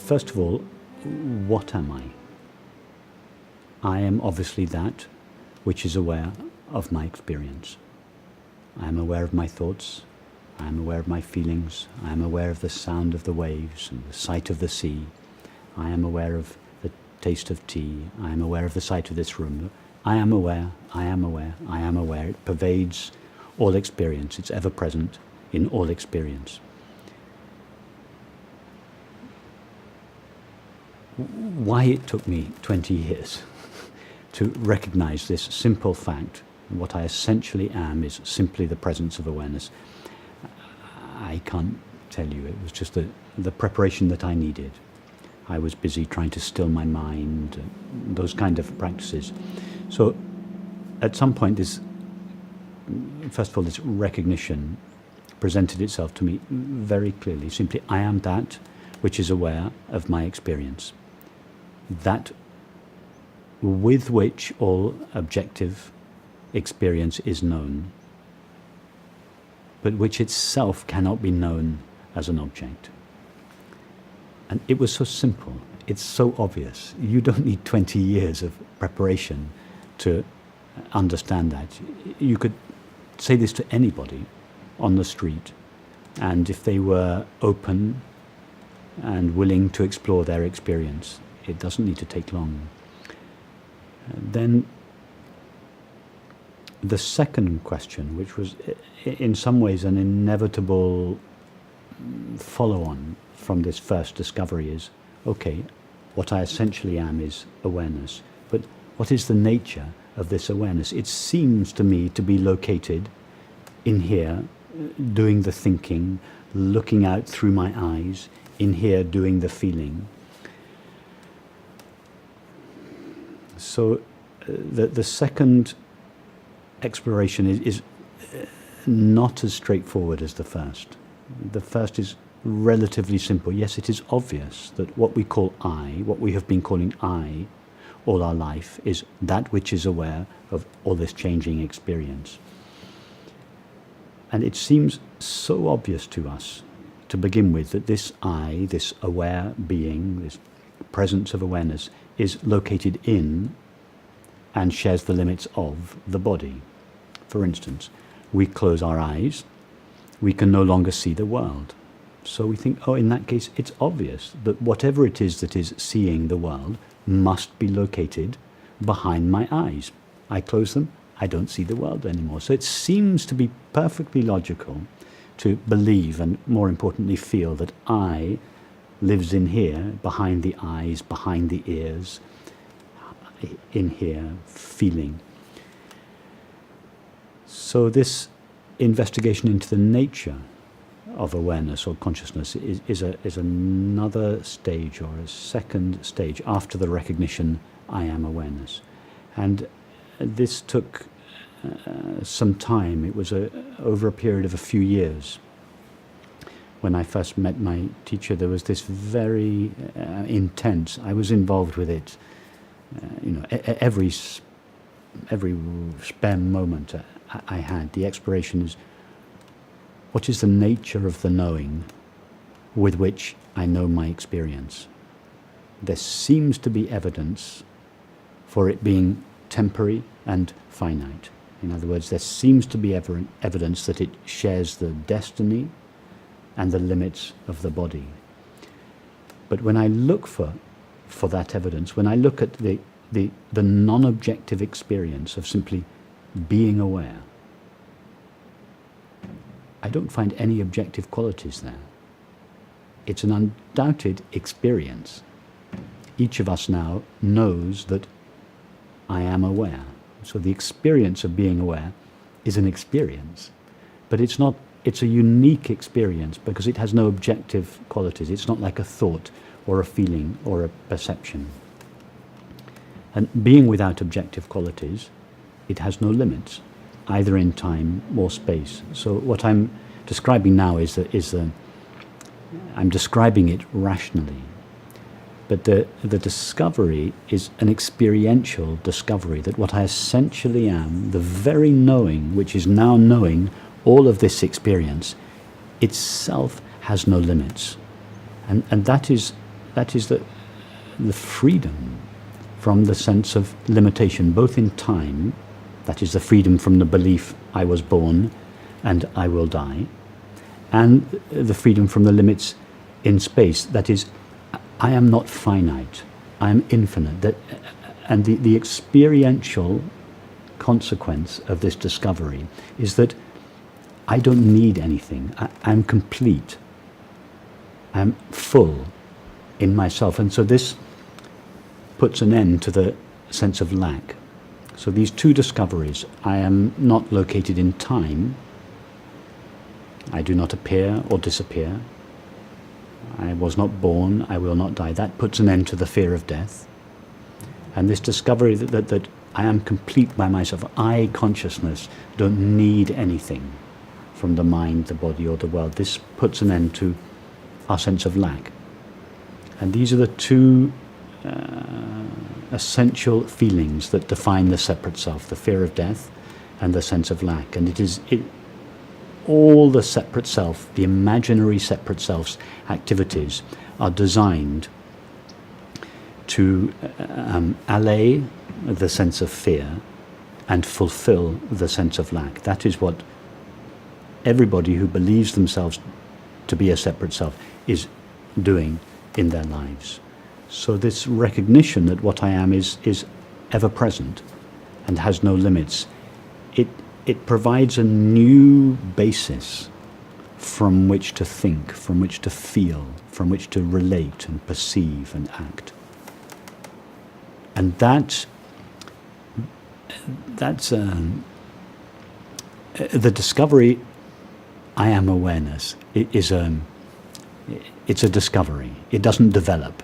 first of all, what am I? I am obviously that which is aware of my experience. I am aware of my thoughts, I am aware of my feelings, I am aware of the sound of the waves and the sight of the sea, I am aware of the taste of tea, I am aware of the sight of this room. I am aware, I am aware, I am aware. It pervades all experience, it's ever present in all experience. Why it took me 20 years to recognize this simple fact, what I essentially am is simply the presence of awareness, I can't tell you. It was just the preparation that I needed. I was busy trying to still my mind, those kind of practices. So at some point first of all, this recognition presented itself to me very clearly. Simply, I am that which is aware of my experience. That with which all objective experience is known, but which itself cannot be known as an object. And it was so simple, it's so obvious. You don't need 20 years of preparation to understand that. You could say this to anybody on the street, and if they were open and willing to explore their experience, it doesn't need to take long. Then the second question, which was in some ways an inevitable follow-on from this first discovery, is, okay, what I essentially am is awareness, but what is the nature of this awareness? It seems to me to be located in here, doing the thinking, looking out through my eyes, in here doing the feeling. So the second exploration is not as straightforward as the first. The first is relatively simple. Yes, it is obvious that what we call I, what we have been calling I all our life, is that which is aware of all this changing experience. And it seems so obvious to us to begin with that this I, this aware being, this presence of awareness, is located in and shares the limits of the body. For instance, we close our eyes, we can no longer see the world. So we think, oh, in that case, it's obvious that whatever it is that is seeing the world must be located behind my eyes. I close them, I don't see the world anymore. So it seems to be perfectly logical to believe and, more importantly, feel that I lives in here, behind the eyes, behind the ears, in here, feeling. So this investigation into the nature of awareness or consciousness is another stage, or a second stage after the recognition I am awareness. And this took some time. It was over a period of a few years. When I first met my teacher, there was this very intense, I was involved with it, every spare moment I had. The exploration is, what is the nature of the knowing with which I know my experience? There seems to be evidence for it being temporary and finite. In other words, there seems to be evidence that it shares the destiny and the limits of the body. But when I look for that evidence, when I look at the non-objective experience of simply being aware, I don't find any objective qualities there. It's an undoubted experience. Each of us now knows that I am aware. So the experience of being aware is an experience, but it's a unique experience because it has no objective qualities. It's not like a thought or a feeling or a perception. And being without objective qualities, it has no limits, either in time or space. So what I'm describing now I'm describing it rationally. But the discovery is an experiential discovery, that what I essentially am, the very knowing which is now knowing all of this experience, itself has no limits. And that is that is the freedom from the sense of limitation, both in time, that is the freedom from the belief I was born and I will die, and the freedom from the limits in space, that is, I am not finite, I am infinite. And the experiential consequence of this discovery is that I don't need anything. I'm complete. I'm full in myself. And so this puts an end to the sense of lack. So these two discoveries, I am not located in time, I do not appear or disappear, I was not born, I will not die. That puts an end to the fear of death. And this discovery that I am complete by myself, I, consciousness, don't need anything from the mind, the body, or the world. This puts an end to our sense of lack. And these are the two essential feelings that define the separate self, the fear of death and the sense of lack. And all the separate self, the imaginary separate self's activities are designed to allay the sense of fear and fulfill the sense of lack. That is what everybody who believes themselves to be a separate self is doing in their lives. So this recognition that what I am is ever present and has no limits, it provides a new basis from which to think, from which to feel, from which to relate and perceive and act. And that's the discovery. I am awareness. It's a discovery. It doesn't develop.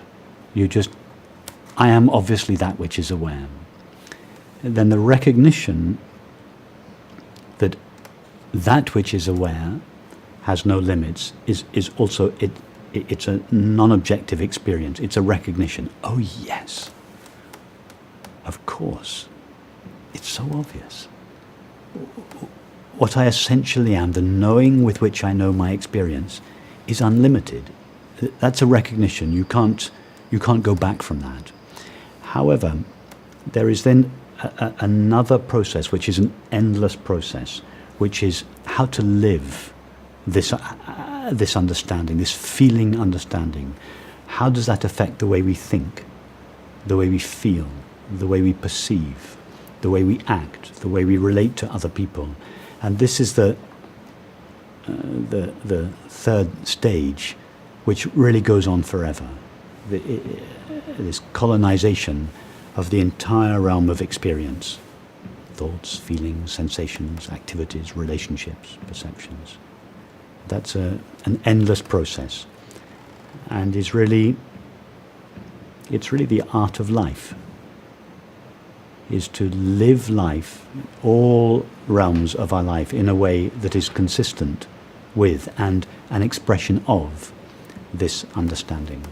I am obviously that which is aware. And then the recognition that which is aware has no limits is also it's a non-objective experience. It's a recognition. Oh yes, of course, it's so obvious. What I essentially am, the knowing with which I know my experience, is unlimited. That's a recognition. You can't go back from that. However, there is then another process, which is an endless process, which is how to live this understanding, this feeling understanding. How does that affect the way we think, the way we feel, the way we perceive, the way we act, the way we relate to other people? And this is the third stage, which really goes on forever. This colonization of the entire realm of experience. Thoughts, feelings, sensations, activities, relationships, perceptions. That's an endless process, and it's really the art of life, is to live life, all realms of our life, in a way that is consistent with and an expression of this understanding.